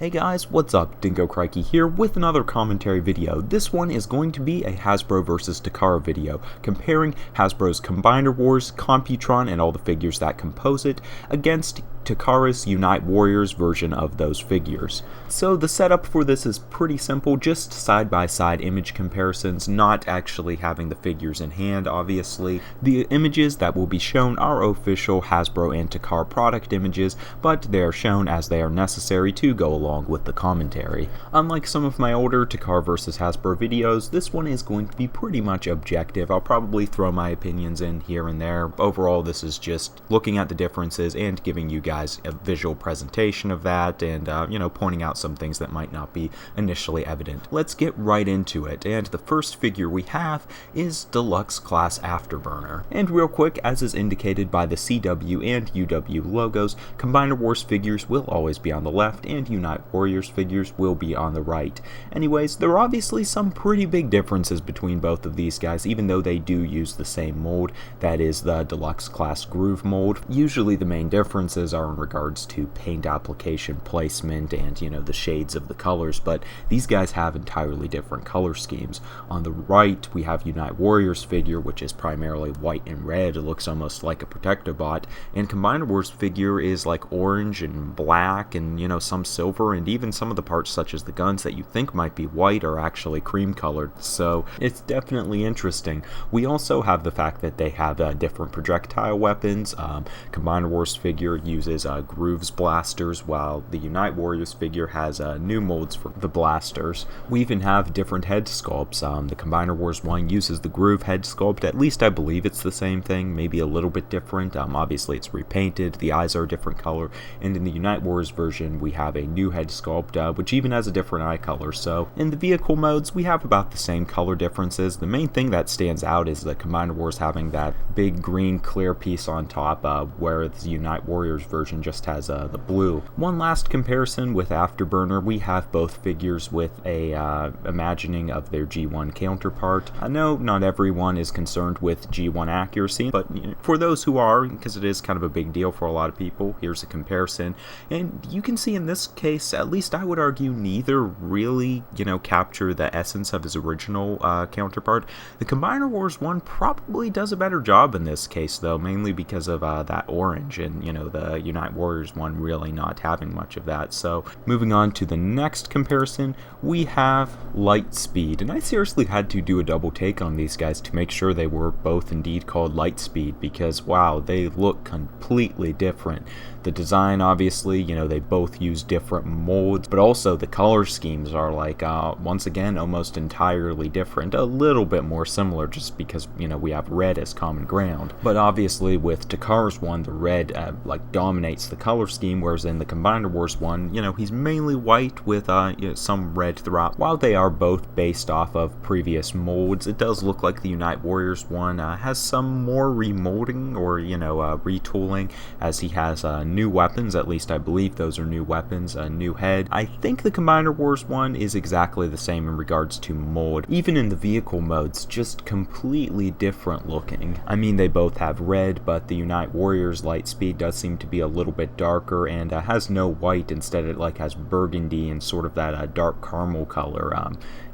Hey guys, what's up? Dingo Crikey here with another commentary video. This one is going to be a Hasbro vs Takara video, comparing Hasbro's Combiner Wars, Computron, and all the figures that compose it, against Takara's Unite Warriors version of those figures. So the setup for this is pretty simple, just side-by-side image comparisons, not actually having the figures in hand, obviously. The images that will be shown are official Hasbro and Takara product images, but they are shown as they are necessary to go along with the commentary. Unlike some of my older Takara vs Hasbro videos, this one is going to be pretty much objective. I'll probably throw my opinions in here and there. Overall, this is just looking at the differences and giving you guys a visual presentation of that and, pointing out some things that might not be initially evident. Let's get right into it, and the first figure we have is Deluxe Class Afterburner. And real quick, as is indicated by the CW and UW logos, Combiner Wars figures will always be on the left and Unite Warriors figures will be on the right. Anyways, there are obviously some pretty big differences between both of these guys, even though they do use the same mold, that is the Deluxe Class Groove mold. Usually the main differences are in regards to paint application placement and, the shades of the colors, but these guys have entirely different color schemes. On the right, we have Unite Warriors figure, which is primarily white and red. It looks almost like a Protectobot, and Combiner Wars figure is like orange and black and, some silver, and even some of the parts such as the guns that you think might be white are actually cream colored, so it's definitely interesting. We also have the fact that they have different projectile weapons. Combiner Wars figure uses Grooves blasters, while the Unite Warriors figure has new molds for the blasters. We even have different head sculpts. The Combiner Wars one uses the Groove head sculpt, at least I believe it's the same thing, maybe a little bit different. Obviously it's repainted, the eyes are a different color, and in the Unite Wars version we have a new head sculpt, which even has a different eye color. So in the vehicle modes we have about the same color differences. The main thing that stands out is the Combiner Wars having that big green clear piece on top, where the Unite Warriors version just has the blue. One last comparison with Afterburner, we have both figures with a imagining of their G1 counterpart. I know not everyone is concerned with G1 accuracy, but for those who are, because it is kind of a big deal for a lot of people, here's a comparison. And you can see in this case, at least I would argue, neither really, capture the essence of his original counterpart. The Combiner Wars one probably does a better job in this case, though, mainly because of that orange and, the Unite Warriors one really not having much of that. So moving on to the next comparison, we have Lightspeed, and I seriously had to do a double take on these guys to make sure they were both indeed called Lightspeed, because wow, they look completely different. The design, obviously, they both use different molds, but also the color schemes are like, once again, almost entirely different. A little bit more similar just because, we have red as common ground. But obviously with Takara's one, the red, dominates the color scheme, whereas in the Combiner Wars one, he's mainly white with, some red throughout. While they are both based off of previous molds, it does look like the Unite Warriors one has some more remolding or, retooling, as he has, new weapons. At least I believe those are new weapons, a new head. I think the Combiner Wars one is exactly the same in regards to mold. Even in the vehicle modes, just completely different looking. I mean, they both have red, but the Unite Warriors Lightspeed does seem to be a little bit darker and has no white. Instead it has burgundy and sort of that dark caramel color.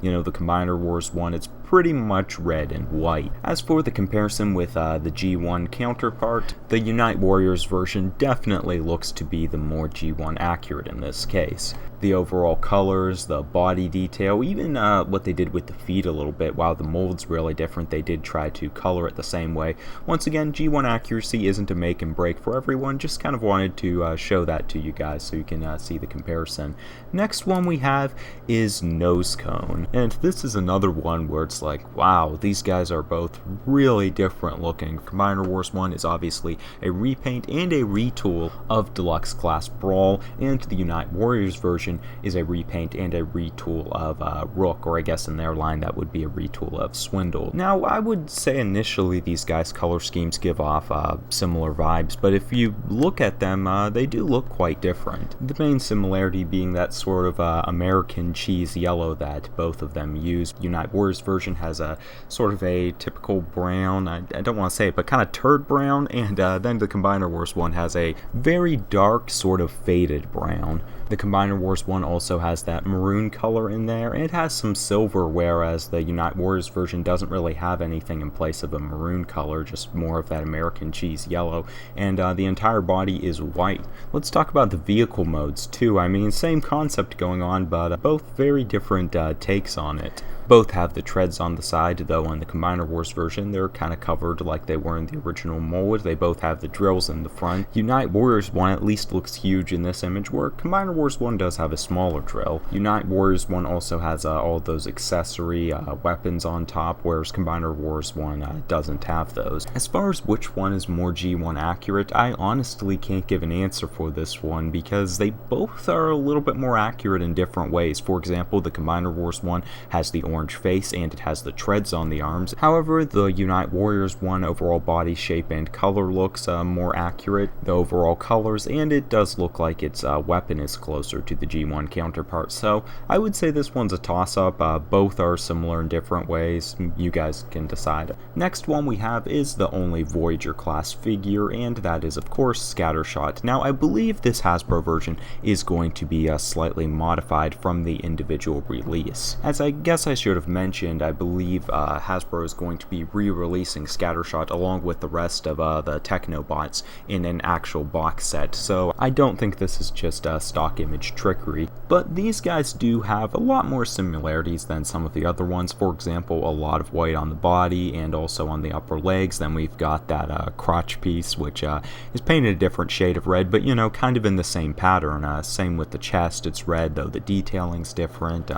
The Combiner Wars one, it's pretty much red and white. As for the comparison with the G1 counterpart, the Unite Warriors version definitely looks to be the more G1 accurate in this case. The overall colors, the body detail, even what they did with the feet a little bit, while the mold's really different, they did try to color it the same way. Once again, G1 accuracy isn't a make and break for everyone, just kind of wanted to show that to you guys so you can see the comparison. Next one we have is Nose Cone, and this is another one where it's like, wow, these guys are both really different looking. Combiner Wars one is obviously a repaint and a retool of Deluxe Class Brawl, and the Unite Warriors version is a repaint and a retool of Rook, or I guess in their line that would be a retool of Swindle. Now, I would say initially these guys' color schemes give off similar vibes, but if you look at them, they do look quite different. The main similarity being that sort of American cheese yellow that both of them use. Unite Warriors version has a sort of a typical brown, I don't want to say it, but kind of turd brown, and then the Combiner Wars one has a very dark sort of faded brown. The Combiner Wars one also has that maroon color in there, and it has some silver, whereas the Unite Warriors version doesn't really have anything in place of a maroon color, just more of that American cheese yellow, and the entire body is white. Let's talk about the vehicle modes too. I mean, same concept going on, but both very different takes on it. Both have the treads on the side, though on the Combiner Wars version they're kind of covered like they were in the original mold. They both have the drills in the front. Unite Warriors 1 at least looks huge in this image, where Combiner Wars 1 does have a smaller drill. Unite Warriors 1 also has all those accessory weapons on top, whereas Combiner Wars 1 doesn't have those. As far as which one is more G1 accurate, I honestly can't give an answer for this one, because they both are a little bit more accurate in different ways. For example, the Combiner Wars 1 has the orange face and it has the treads on the arms. However, the Unite Warriors one overall body shape and color looks more accurate, the overall colors, and it does look like its weapon is closer to the G1 counterpart. So I would say this one's a toss-up. Both are similar in different ways. You guys can decide. Next one we have is the only Voyager class figure, and that is of course Scattershot. Now I believe this Hasbro version is going to be slightly modified from the individual release. As I guess I should have mentioned, I believe Hasbro is going to be re-releasing Scattershot along with the rest of the Technobots in an actual box set, so I don't think this is just stock image trickery. But these guys do have a lot more similarities than some of the other ones. For example, a lot of white on the body and also on the upper legs. Then we've got that crotch piece, which is painted a different shade of red, but you know, kind of in the same pattern. Same with the chest, it's red, though the detailing's different.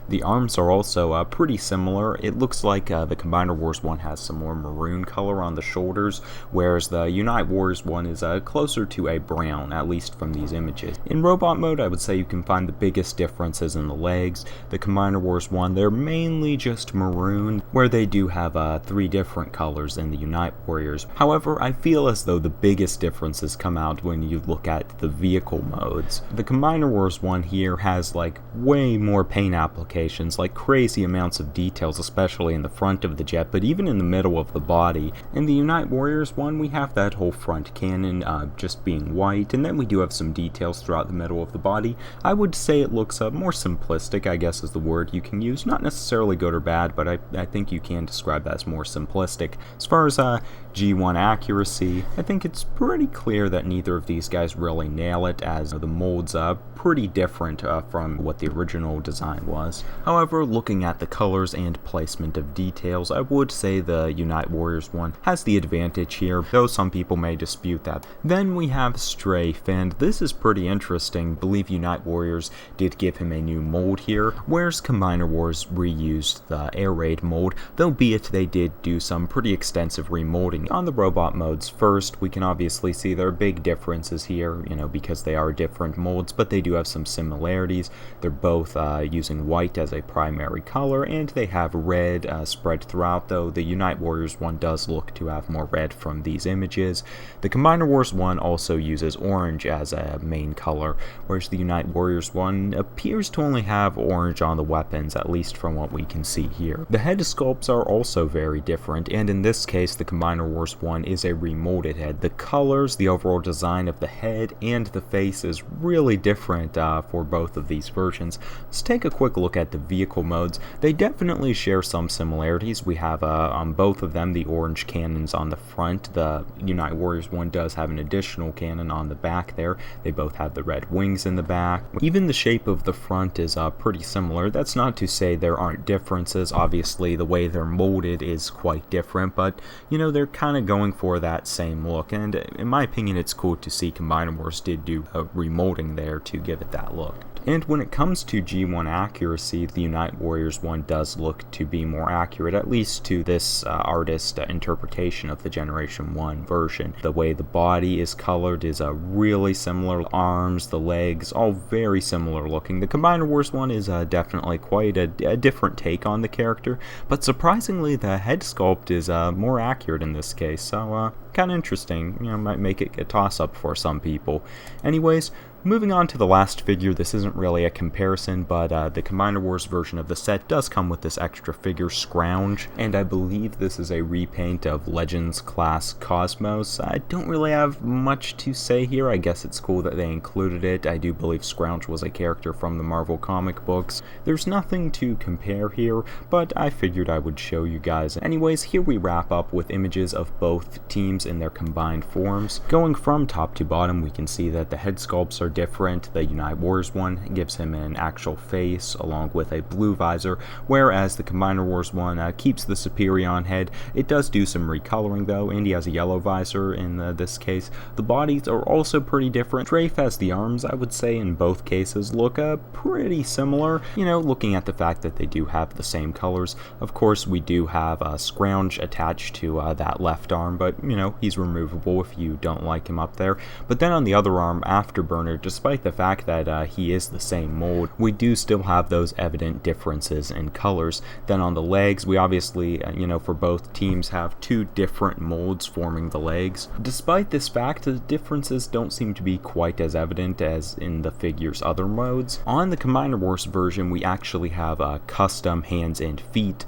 The arms are also pretty similar. It looks like the Combiner Wars one has some more maroon color on the shoulders, whereas the Unite Warriors one is closer to a brown, at least from these images. In robot mode, I would say you can find the biggest differences in the legs. The Combiner Wars one, they're mainly just maroon, where they do have 3 different colors in the Unite Warriors. However, I feel as though the biggest differences come out when you look at the vehicle modes. The Combiner Wars one here has like way more paint applications, like crazy amounts of details, especially in the front of the jet, but even in the middle of the body. In the Unite Warriors one, we have that whole front cannon just being white, and then we do have some details throughout the middle of the body. I would say it looks more simplistic, I guess is the word you can use. Not necessarily good or bad, but I think you can describe that as more simplistic. As far as G1 accuracy, I think it's pretty clear that neither of these guys really nail it, as the mold's pretty different from what the original design was. However, looking at the colors and placement of details, I would say the Unite Warriors one has the advantage here, though some people may dispute that. Then we have Strafe, and this is pretty interesting. I believe Unite Warriors did give him a new mold here, whereas Combiner Wars reused the Air Raid mold, though be it they did do some pretty extensive remolding. On the robot modes first, we can obviously see there are big differences here, you know, because they are different molds, but they do have some similarities. They're both using white as a primary color, and they have red spread throughout, though the Unite Warriors one does look to have more red from these images. The Combiner Wars one also uses orange as a main color, whereas the Unite Warriors one appears to only have orange on the weapons, at least from what we can see here. The head sculpts are also very different, and in this case the Combiner Wars one is a remolded head. The colors, the overall design of the head, and the face is really different for both of these versions. Let's take a quick look at the vehicle modes. They definitely share some similarities. We have on both of them the orange cannons on the front. The Unite Warriors one does have an additional cannon on the back there. They both have the red wings in the back. Even the shape of the front is pretty similar. That's not to say there aren't differences. Obviously the way they're molded is quite different, but you know, they're kind of going for that same look, and in my opinion it's cool to see Combiner Wars did do a remolding there to give it that look. And when it comes to G1 accuracy, the Unite Warriors one does look to be more accurate, at least to this artist interpretation of the Generation 1 version. The way the body is colored is really similar. Arms, the legs, all very similar looking. The Combiner Wars one is definitely quite a different take on the character, but surprisingly the head sculpt is more accurate in this case, so kind of interesting. You know, might make it a toss-up for some people. Anyways, Moving on to the last figure, this isn't really a comparison, but the Combiner Wars version of the set does come with this extra figure, Scrounge, and I believe this is a repaint of Legends class Cosmos. I don't really have much to say here. I guess it's cool that they included it. I do believe Scrounge was a character from the Marvel comic books. There's nothing to compare here, but I figured I would show you guys. Anyways, here we wrap up with images of both teams in their combined forms. Going from top to bottom, we can see that the head sculpts are different. The Unite Wars one gives him an actual face along with a blue visor, whereas the Combiner Wars one keeps the Superion head. It does do some recoloring though, and he has a yellow visor in this case. The bodies are also pretty different. Strafe has the arms, I would say in both cases look pretty similar, you know, looking at the fact that they do have the same colors. Of course, we do have a Scrounge attached to that left arm, but you know, he's removable if you don't like him up there. But then on the other arm, Afterburner, despite the fact that he is the same mold, we do still have those evident differences in colors. Then on the legs, we obviously, you know, for both teams have two different molds forming the legs. Despite this fact, the differences don't seem to be quite as evident as in the figure's other modes. On the Combiner Wars version, we actually have custom hands and feet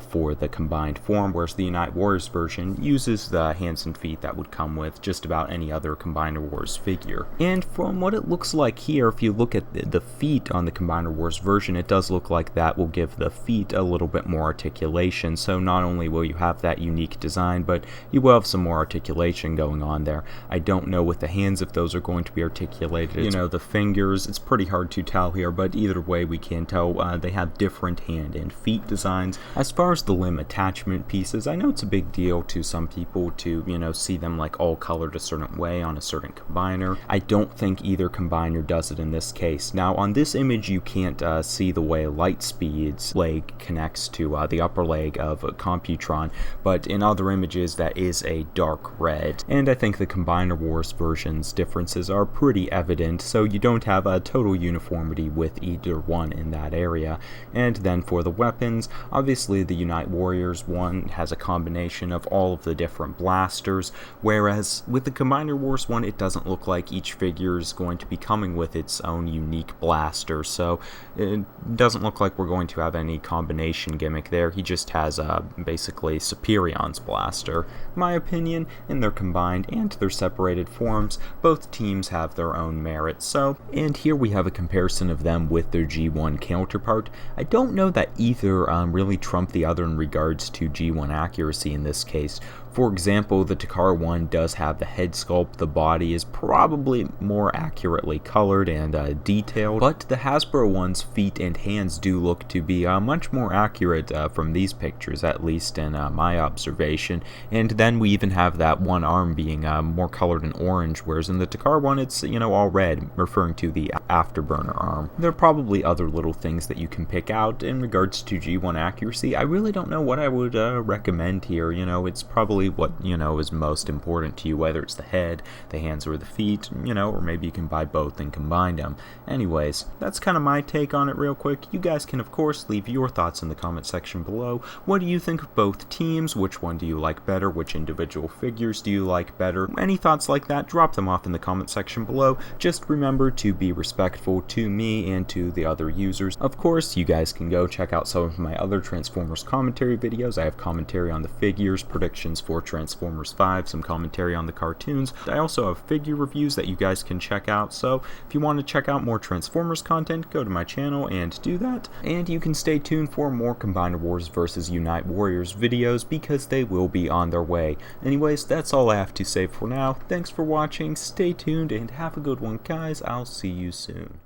for the combined form, whereas the Unite Wars version uses the hands and feet that would come with just about any other Combiner Wars figure. And from what it looks like here, if you look at the feet on the Combiner Wars version, it does look like that will give the feet a little bit more articulation. So not only will you have that unique design, but you will have some more articulation going on there. I don't know with the hands if those are going to be articulated. You know, the fingers, it's pretty hard to tell here, but either way we can tell they have different hand and feet designs. As far as the limb attachment pieces, I know it's a big deal to some people to, you know, see them like all colored a certain way on a certain combiner. I don't think either combiner does it in this case. Now on this image you can't see the way Lightspeed's leg connects to the upper leg of Computron, but in other images that is a dark red. And I think the Combiner Wars version's differences are pretty evident, so you don't have a total uniformity with either one in that area. And then for the weapons, obviously the Unite Warriors one has a combination of all of the different blasters, whereas with the Combiner Wars one it doesn't look like each figure is going to be coming with its own unique blaster, so it doesn't look like we're going to have any combination gimmick there. He just has basically Superion's blaster. In my opinion, in their combined and their separated forms, both teams have their own merits. So, and here we have a comparison of them with their G1 counterpart. I don't know that either really trump the other in regards to G1 accuracy in this case. For example, the Takara one does have the head sculpt, the body is probably more accurately colored and detailed, but the Hasbro one's feet and hands do look to be much more accurate from these pictures, at least in my observation. And then we even have that one arm being more colored in orange, whereas in the Takara one it's, you know, all red, referring to the Afterburner arm. There are probably other little things that you can pick out in regards to G1 accuracy. I really don't know what I would recommend here. You know, it's probably what, you know, is most important to you, whether it's the head, the hands, or the feet, you know, or maybe you can buy both and combine them. Anyways, that's kind of my take on it real quick. You guys can of course leave your thoughts in the comment section below. What do you think of both teams? Which one do you like better? Which individual figures do you like better? Any thoughts like that, drop them off in the comment section below. Just remember to be respectful to me and to the other users. Of course, you guys can go check out some of my other Transformers commentary videos. I have commentary on the figures, predictions for Transformers 5, some commentary on the cartoons. I also have figure reviews that you guys can check out, so if you want to check out more Transformers content, go to my channel and do that. And you can stay tuned for more Combiner Wars vs. Unite Warriors videos because they will be on their way. Anyways, that's all I have to say for now. Thanks for watching, stay tuned, and have a good one, guys. I'll see you soon.